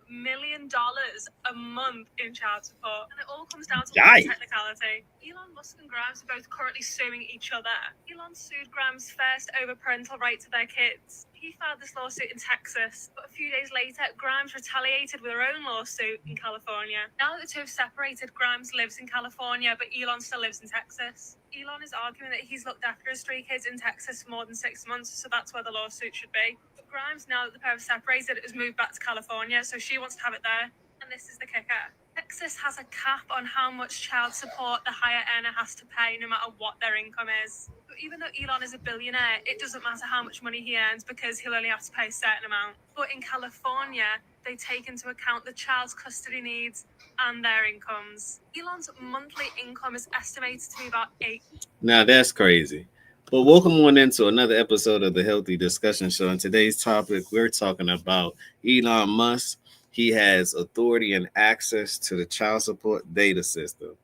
million a month in child support. And it all comes down to one technicality. Elon Musk and Grimes are both currently suing each other. Elon sued Grimes first over parental rights to their kids. He filed this lawsuit in Texas, but a few days later, Grimes retaliated with her own lawsuit in California. Now that the two have separated, Grimes lives in California, but Elon still lives in Texas. Elon is arguing that he's looked after his 3 kids in Texas for more than 6 months, so that's where the lawsuit should be. But Grimes, now that the pair have separated, has moved back to California, so she wants to have it there. And this is the kicker. Texas has a cap on how much child support the higher earner has to pay, no matter what their income is. So even though Elon is a billionaire, it doesn't matter how much money he earns because he'll only have to pay a certain amount. But in California, they take into account the child's custody needs and their incomes. Elon's monthly income is estimated to be about 8. Now that's crazy. But welcome on into another episode of the Healthy Discussion Show. In today's topic, we're talking about Elon Musk. He has authority and access to the child support data system.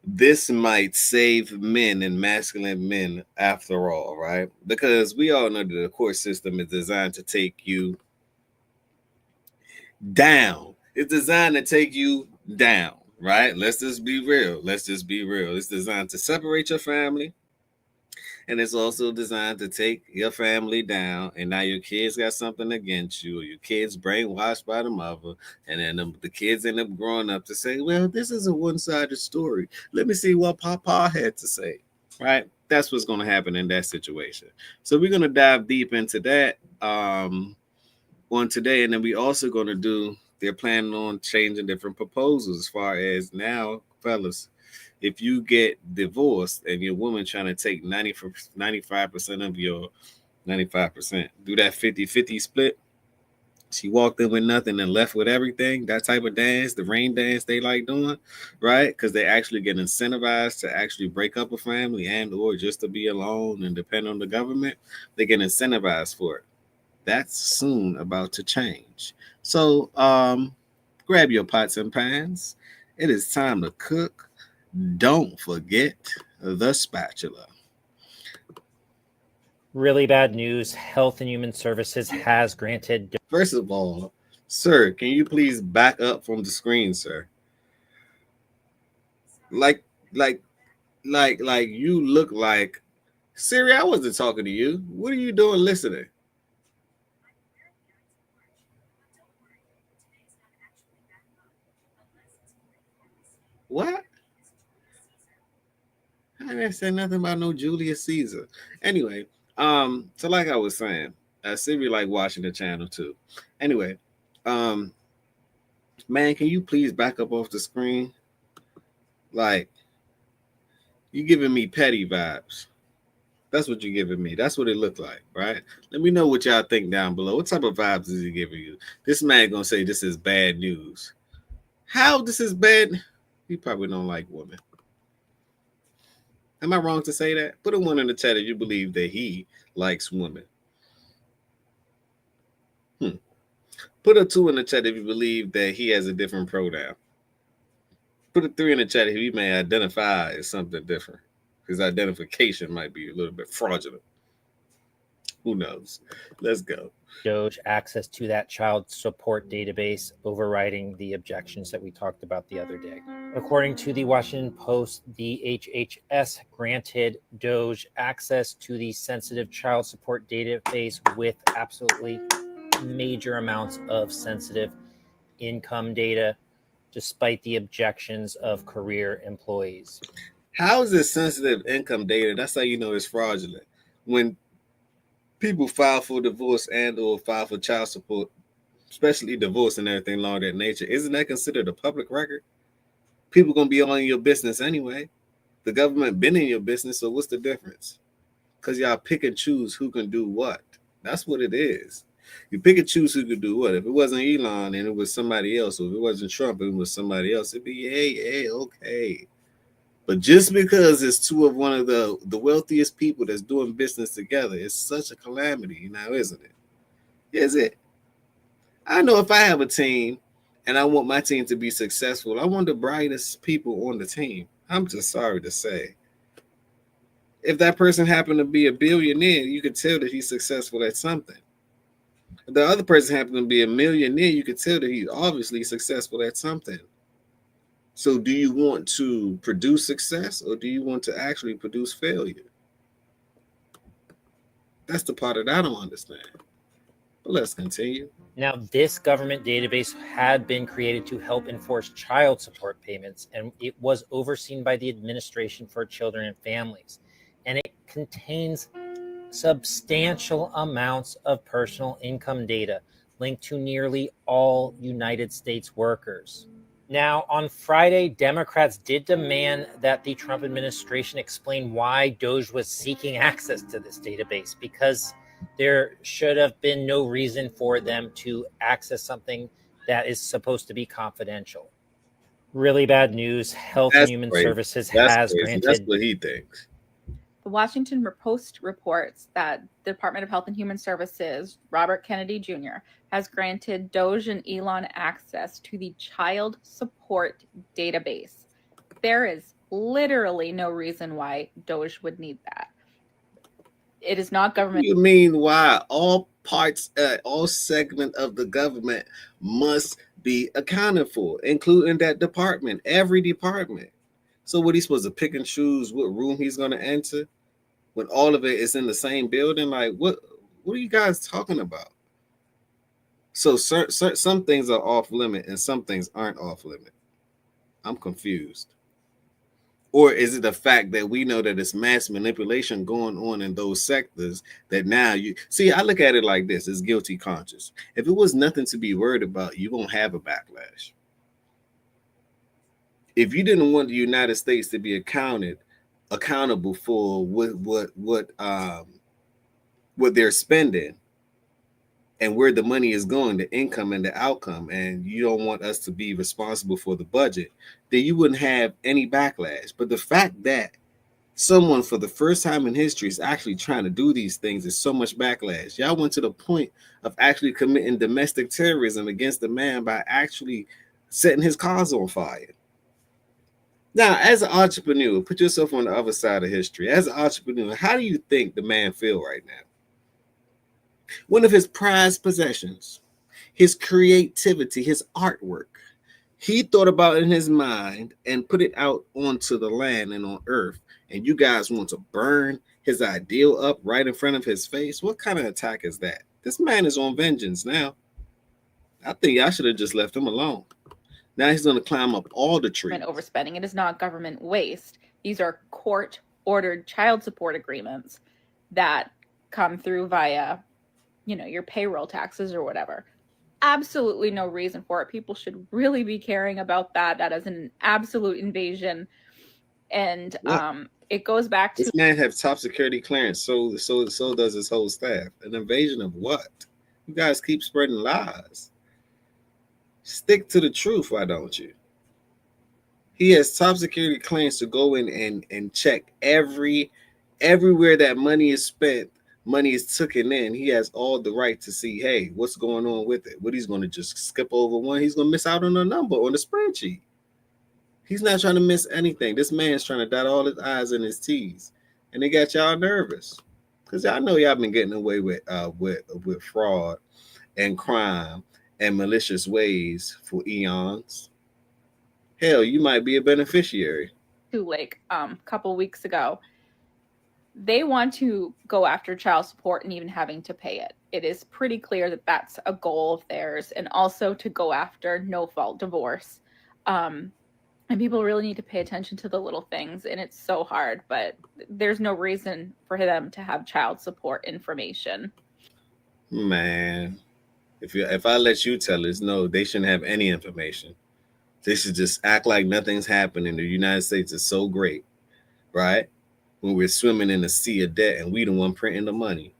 This might save men and masculine men after all, right? Because we all know that the court system is designed to take you down. It's designed to take you down, right? Let's just be real. It's designed to separate your family. And it's also designed to take your family down. And now your kids got something against you, or your kids brainwashed by the mother. And then the kids end up growing up to say, well, this is a one-sided story. Let me see what Papa had to say, right? That's what's going to happen in that situation. So we're going to dive deep into that on today. And then we also going to do, they're planning on changing different proposals as far as now, fellas. If you get divorced and your woman trying to take 95% of your 95%, do that 50-50 split. She walked in with nothing and left with everything. That type of dance, the rain dance they like doing, right? Because they actually get incentivized to actually break up a family and or just to be alone and depend on the government. They get incentivized for it. That's soon about to change. So grab your pots and pans. It is time to cook. Don't forget the spatula. Really bad news. Health and Human Services has granted. First of all, sir, can you please back up from the screen, sir? Like you look like Siri. I wasn't talking to you. What are you doing listening? What? I didn't say nothing about no Julius Caesar. Anyway, so like I was saying, Siri like watching the channel too. Anyway, man, can you please back up off the screen? Like, you giving me petty vibes. That's what you're giving me. That's what it looked like, right? Let me know what y'all think down below. What type of vibes is he giving you? This man gonna say this is bad news. How this is bad? He probably don't like women. Am I wrong to say that? Put a 1 in the chat if you believe that he likes women. Put a 2 in the chat if you believe that he has a different pronoun. Put a 3 in the chat if he may identify as something different. His identification might be a little bit fraudulent. Who knows? Let's go. d.o.g.e access to that child support database, overriding the objections that we talked about the other day. According to the Washington Post, the HHS granted d.o.g.e access to the sensitive child support database with absolutely major amounts of sensitive income data, despite the objections of career employees. How is this sensitive income data? That's how you know it's fraudulent. When people file for divorce and or file for child support, especially divorce and everything along that nature, isn't that considered a public record? People gonna be on your business anyway. The government been in your business, so what's the difference? Because y'all pick and choose who can do what. That's what it is. You pick and choose who could do what. If it wasn't Elon and it was somebody else, or if it wasn't Trump and it was somebody else, it'd be hey, okay. But just because it's two of one of the wealthiest people that's doing business together, it's such a calamity now, isn't it? Is it? I know if I have a team and I want my team to be successful, I want the brightest people on the team. I'm just sorry to say. If that person happened to be a billionaire, you could tell that he's successful at something. If the other person happened to be a millionaire, you could tell that he's obviously successful at something. So do you want to produce success or do you want to actually produce failure? That's the part that I don't understand. But let's continue. Now, this government database had been created to help enforce child support payments, and it was overseen by the Administration for Children and Families. And it contains substantial amounts of personal income data linked to nearly all United States workers. Now, on Friday, Democrats did demand that the Trump administration explain why DOGE was seeking access to this database, because there should have been no reason for them to access something that is supposed to be confidential. Really bad news. Health and That's Human crazy. Services That's has crazy. That's granted. what he thinks. The Washington Post reports that the Department of Health and Human Services, Robert Kennedy Jr., has granted DOGE and Elon access to the child support database. There is literally no reason why DOGE would need that. It is not government. You mean why all parts, all segment of the government must be accounted for, including that department, every department. So what he's supposed to pick and choose what room he's going to enter when all of it is in the same building? Like what are you guys talking about? So some things are off limit and some things aren't off limit. I'm confused. Or is it the fact that we know that it's mass manipulation going on in those sectors that now you see? I look at it like this: it's guilty conscience. If it was nothing to be worried about, you won't have a backlash. If you didn't want the United States to be accountable for what they're spending and where the money is going, the income and the outcome, and you don't want us to be responsible for the budget, then you wouldn't have any backlash. But the fact that someone for the first time in history is actually trying to do these things is so much backlash. Y'all went to the point of actually committing domestic terrorism against the man by actually setting his cars on fire. Now, as an entrepreneur, put yourself on the other side of history. As an entrepreneur, how do you think the man feel right now? One of his prized possessions, his creativity, his artwork, he thought about in his mind and put it out onto the land and on earth. And you guys want to burn his ideal up right in front of his face? What kind of attack is that? This man is on vengeance now. I think I should have just left him alone. Now he's going to climb up all the trees. Overspending. It is not government waste. These are court-ordered child support agreements that come through via, your payroll taxes or whatever. Absolutely no reason for it. People should really be caring about that. That is an absolute invasion. And it goes back to this man have top security clearance. So does his whole staff. An invasion of what? You guys keep spreading lies. Stick to the truth, why don't you? He has top security clearance to go in and check everywhere that money is spent, money is taken in. He has all the right to see, hey, what's going on with it? What he's going to just skip over one? He's going to miss out on a number on the spreadsheet. He's not trying to miss anything. This man's trying to dot all his I's and his T's. And they got y'all nervous. Because y'all know y'all been getting away with fraud and crime and malicious ways for eons. Hell, you might be a beneficiary. Like a couple weeks ago, they want to go after child support and even having to pay it. It is pretty clear that that's a goal of theirs, and also to go after no-fault divorce. And people really need to pay attention to the little things, and it's so hard, but there's no reason for them to have child support information. Man, if I let you tell us, no, they shouldn't have any information. They should just act like nothing's happening. The United States is so great, right? When we're swimming in a sea of debt and we the one printing the money.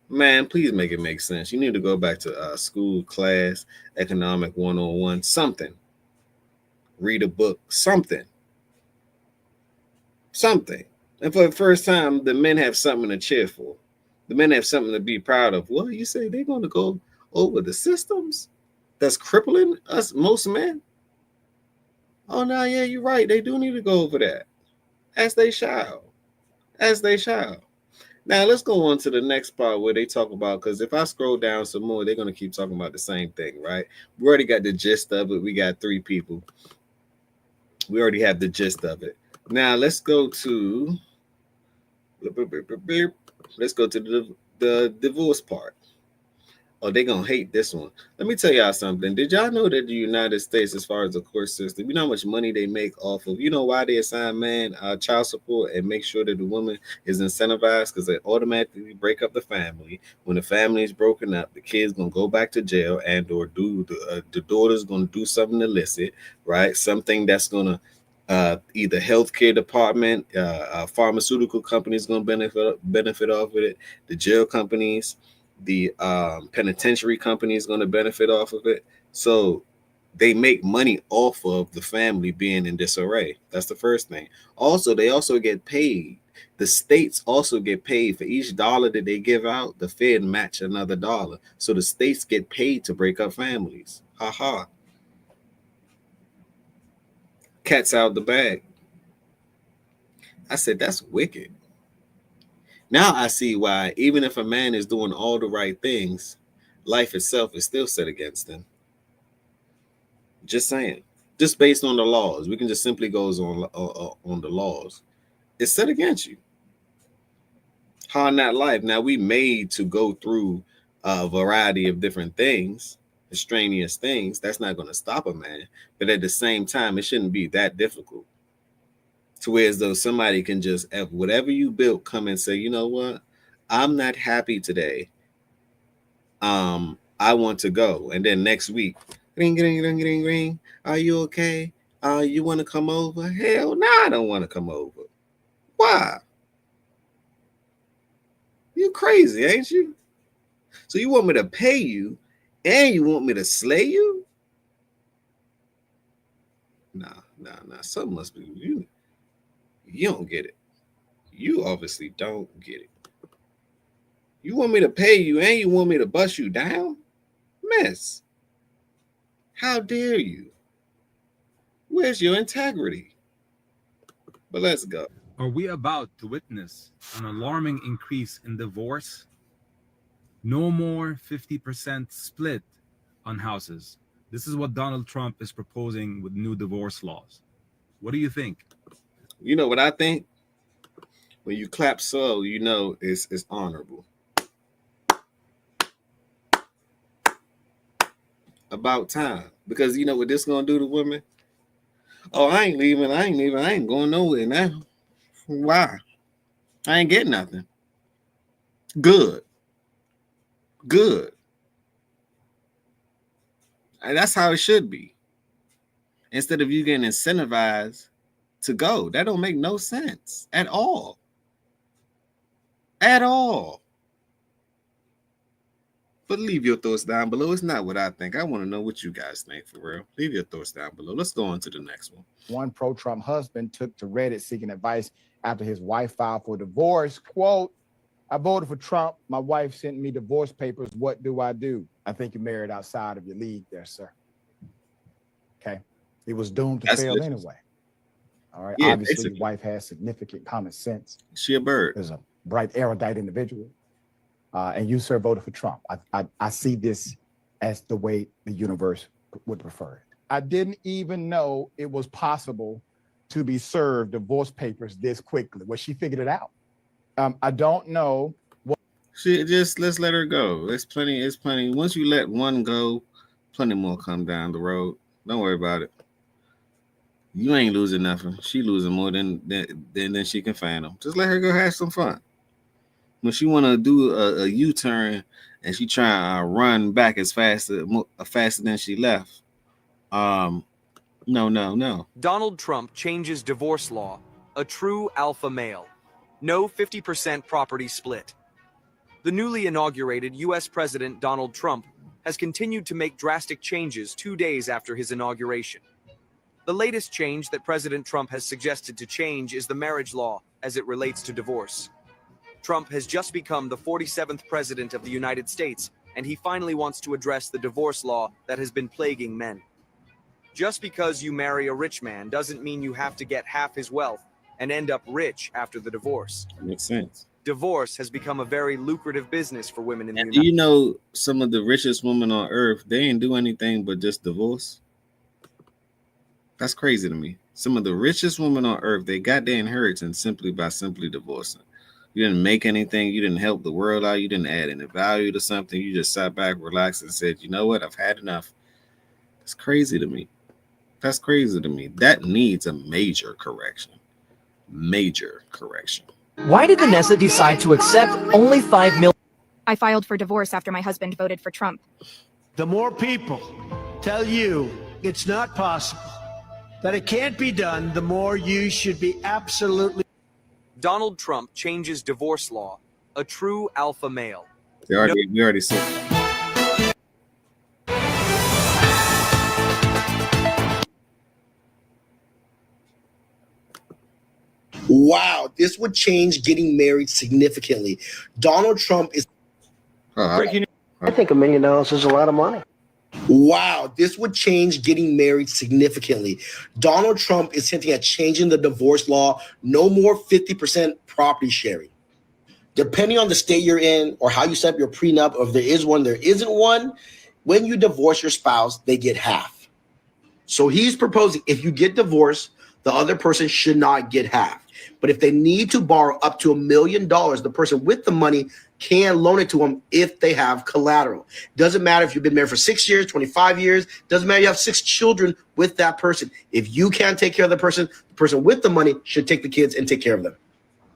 Man, please make it make sense. You need to go back to school, class, economic 101, something. Read a book, something. And for the first time, the men have something to cheer for. The men have something to be proud of. What you say? They're going to go over the systems that's crippling us, most men? Oh, no, yeah, you're right. They do need to go over that. As they shall. Now let's go on to the next part where they talk about, because if I scroll down some more, they're gonna keep talking about the same thing, right? We already got the gist of it. We got 3 people. We already have the gist of it. Now let's go to the divorce part. Oh, they're gonna hate this one. Let me tell y'all something. Did y'all know that the United States, as far as the court system, you know how much money they make off of, you know why they assign man child support and make sure that the woman is incentivized? Because they automatically break up the family. When the family is broken up, the kid's gonna go back to jail and or do the daughter's gonna do something illicit, right? Something that's gonna either healthcare department, pharmaceutical companies gonna benefit off of it, the jail companies, the penitentiary company is going to benefit off of it. So they make money off of the family being in disarray. That's the first thing. Also, they also get paid. The states also get paid for each dollar that they give out. The Fed match another dollar. So the states get paid to break up families. Ha ha. Cat's out the bag. I said, that's wicked. Now I see why, even if a man is doing all the right things, life itself is still set against him. Just saying. Just based on the laws. We can just simply go on the laws. It's set against you. Hard not life. Now we made to go through a variety of different things, extraneous things. That's not going to stop a man. But at the same time, it shouldn't be that difficult. To where as though somebody can just, have whatever you built, come and say, you know what? I'm not happy today. I want to go. And then next week, ring, ring, ring, ring, ring. Are you okay? You want to come over? Hell no, I don't want to come over. Why? You crazy, ain't you? So you want me to pay you and you want me to slay you? Nah. Something must be you. You don't get it. You obviously don't get it. You want me to pay you and you want me to bust you down? Miss, how dare you? Where's your integrity? But let's go. Are we about to witness an alarming increase in divorce? No more 50% split on houses. This is what Donald Trump is proposing with new divorce laws. What do you think? You know what I think? When you clap so, you know it's honorable. About time. Because you know what this gonna do to women? Oh, I ain't leaving. I ain't going nowhere now. Why? I ain't getting nothing. Good. And that's how it should be. Instead of you getting incentivized to go. That don't make no sense at all. At all. But leave your thoughts down below. It's not what I think. I want to know what you guys think for real. Leave your thoughts down below. Let's go on to the next one. One pro-Trump husband took to Reddit seeking advice after his wife filed for divorce. Quote, I voted for Trump. My wife sent me divorce papers. What do I do? I think you married outside of your league there, sir. Okay. He was doomed to fail anyway. All right. Yeah, obviously, your wife has significant common sense. She a bird. Is a bright, erudite individual. And you, sir, voted for Trump. I see this as the way the universe would prefer it. I didn't even know it was possible to be served divorce papers this quickly. Well, she figured it out. I don't know what she just let's let her go. It's plenty. Once you let one go, plenty more come down the road. Don't worry about it. You ain't losing nothing. She losing more than she can fathom. Just let her go have some fun. When she want to do a U-turn and she try to run back as faster than she left. No. Donald Trump changes divorce law. A true alpha male. No 50% property split. The newly inaugurated U.S. President Donald Trump has continued to make drastic changes 2 days after his inauguration. The latest change that President Trump has suggested to change is the marriage law as it relates to divorce. Trump has just become the 47th president of the United States, and he finally wants to address the divorce law that has been plaguing men. Just because you marry a rich man doesn't mean you have to get half his wealth and end up rich after the divorce. That makes sense. Divorce has become a very lucrative business for women in the And do United you know some of the richest women on earth, they ain't do anything but just divorce? That's crazy to me. Some of the richest women on earth, they got their inheritance simply by simply divorcing. You didn't make anything. You didn't help the world out. You didn't add any value to something. You just sat back, relaxed, and said, you know what? I've had enough. That's crazy to me. That's crazy to me. That needs a major correction. Major correction. Why did Vanessa decide to accept only $5 million? I filed for divorce after my husband voted for Trump. The more people tell you it's not possible, that it can't be done, the more you should be absolutely. Donald Trump changes divorce law, a true alpha male. We already said that. Wow, this would change getting married significantly. Donald Trump is. I think $1 million is a lot of money. Wow, this would change getting married significantly. Donald Trump is hinting at changing the divorce law. No more 50% property sharing. Depending on the state you're in or how you set up your prenup, or if there is one, there isn't one, when you divorce your spouse, they get half. So he's proposing if you get divorced, the other person should not get half. But if they need to borrow up to $1 million, the person with the money can loan it to them if they have collateral. Doesn't matter if you've been married for 6 years, 25 years. Doesn't matter if you have 6 children with that person. If you can't take care of the person with the money should take the kids and take care of them.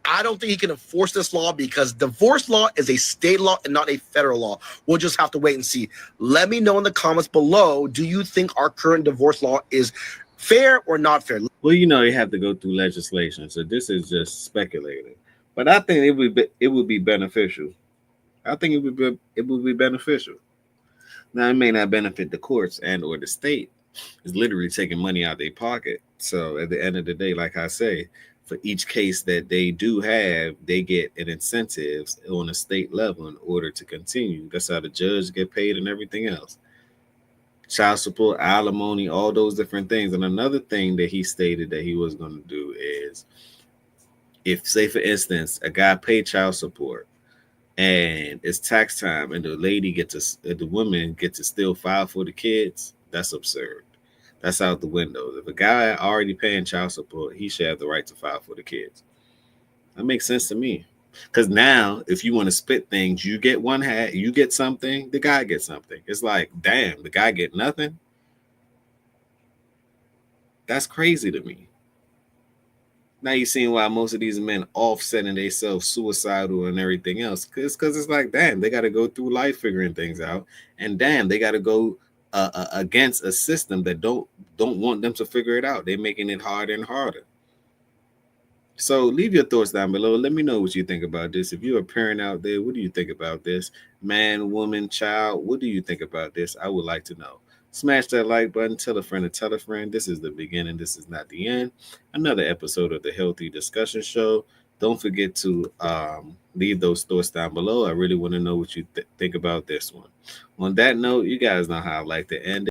I don't think he can enforce this law because divorce law is a state law and not a federal law. We'll just have to wait and see. Let me know in the comments below, do you think our current divorce law is fair or not fair? Well, you have to go through legislation, so this is just speculating. But I think it would be beneficial. I think it would be beneficial. Now, it may not benefit the courts and or the state. It's literally taking money out of their pocket. So at the end of the day, like I say, for each case that they do have, they get an incentive on a state level in order to continue. That's how the judge get paid and everything else. Child support, alimony, all those different things. And another thing that he stated that he was going to do is, if, say, for instance, a guy paid child support and it's tax time and the woman gets to still file for the kids, that's absurd. That's out the window. If a guy already paying child support, he should have the right to file for the kids. That makes sense to me. Because now, if you want to split things, you get one hat, you get something, the guy gets something. It's like, damn, the guy get nothing? That's crazy to me. Now you're seeing why most of these men offsetting themselves suicidal and everything else. Because it's like, damn, they got to go through life figuring things out. And damn, they got to go against a system that don't want them to figure it out. They're making it harder and harder. So leave your thoughts down below. Let me know what you think about this. If you're a parent out there, what do you think about this? Man, woman, child, what do you think about this? I would like to know. Smash that like button. Tell a friend to tell a friend. This is the beginning. This is not the end. Another episode of the Healthy Discussion Show. Don't forget to leave those thoughts down below. I really want to know what you think about this one. On that note, you guys know how I like to end it.